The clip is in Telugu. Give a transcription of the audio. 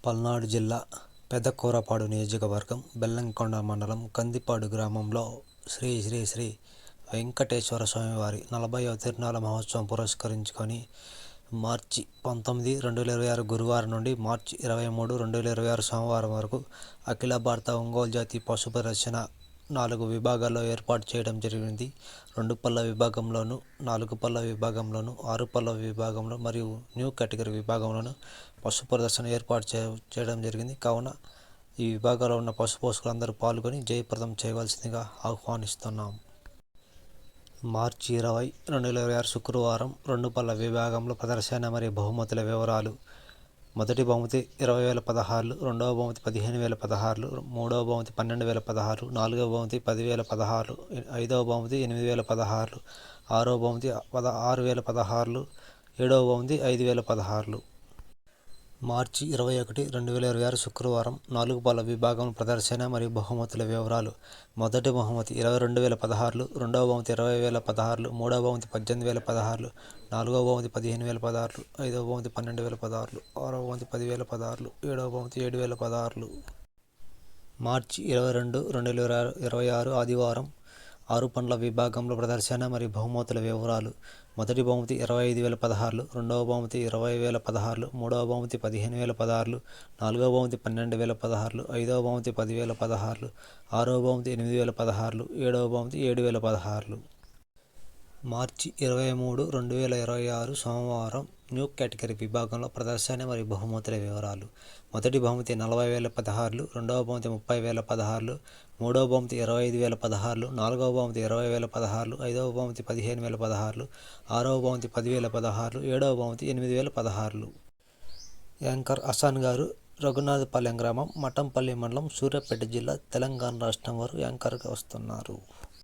పల్నాడు జిల్లా పెదకూరపాడు నియోజకవర్గం బెల్లంకొండ మండలం కందిపాడు గ్రామంలో శ్రీ శ్రీ శ్రీ వెంకటేశ్వర స్వామివారి 40వ తిరునాళ్ళ మహోత్సవం పురస్కరించుకొని మార్చి 19, 2026 గురువారం నుండి మార్చి 23, 2026 సోమవారం వరకు అఖిల భారత ఒంగోలు జాతి పశు ప్రదర్శన 4 విభాగాల్లో ఏర్పాటు చేయడం జరిగింది. 2 పళ్ళ విభాగంలోను, 4 పళ్ళ విభాగంలోను, 6 పళ్ళ విభాగంలో మరియు న్యూ కేటగిరీ విభాగంలోను పశు ప్రదర్శన ఏర్పాటు చేయడం జరిగింది. కావున ఈ విభాగాల్లో ఉన్న పశు పోషకులందరూ పాల్గొని జయప్రదం చేయవలసిందిగా ఆహ్వానిస్తున్నాం. మార్చి 20, 2026 శుక్రవారం 2 పళ్ళ విభాగంలో ప్రదర్శన మరియు బహుమతుల వివరాలు. మొదటి బహుమతి 20,000 పదహార్లు, రెండవ బహుమతి 15,000 పదహార్లు, మూడవ బహుమతి 12,000 పదహార్లు, నాలుగవ బహుమతి 10,000 పదహార్లు, ఐదవ బహుమతి 8,000 పదహార్లు, ఆరవ బహుమతి 6,000 పదహార్లు, ఏడవ బహుమతి 5,000 పదహార్లు. మార్చి 21, 2026 శుక్రవారం 4 పళ్ళ విభాగం ప్రదర్శన మరియు బహుమతుల వివరాలు. మొదటి బహుమతి 22,000 పదహార్లు, రెండవ బహుమతి 20,000 పదహార్లు, మూడవ బహుమతి 18,000 పదహార్లు, నాలుగవ బహుమతి 15,000 పదహార్లు, ఐదవ బహుమతి 12,000 పదహార్లు, ఆరవ బహుమతి 10,000 పదహార్లు, ఏడవ బహుమతి 7,000 పదహార్లు. మార్చి 22, 2026 ఆదివారం 6 పండ్ల విభాగంలో ప్రదర్శన మరియు బహుమతుల వివరాలు. మొదటి బహుమతి 25,000 పదహార్లు, రెండవ బహుమతి 20,000 పదహార్లు, మూడవ బహుమతి 15,000 పదహార్లు, నాలుగవ బహుమతి 12,000 పదహార్లు, ఐదవ బహుమతి 10,000 పదహార్లు, ఆరవ బహుమతి 8,000 పదహార్లు, ఏడవ బహుమతి 7,000 పదహార్లు. మార్చి 23, 2026 సోమవారం న్యూ కేటగిరీ విభాగంలో ప్రదర్శన మరియు బహుమతుల వివరాలు. మొదటి బహుమతి 40,000 పదహార్లు, రెండవ బహుమతి 30,000 పదహార్లు, మూడవ బహుమతి 25,000 పదహార్లు, నాలుగవ బహుమతి 20,000 పదహార్లు, ఐదవ బహుమతి 15,000 పదహార్లు, ఆరవ బహుమతి 10,000 పదహార్లు, ఏడవ బహుమతి 8,000 పదహార్లు. యాంకర్ హసన్ గారు రఘునాథపాలెం గ్రామం, మఠంపల్లి మండలం, సూర్యాపేట జిల్లా, తెలంగాణ రాష్ట్రం వారు యాంకర్గా వస్తున్నారు.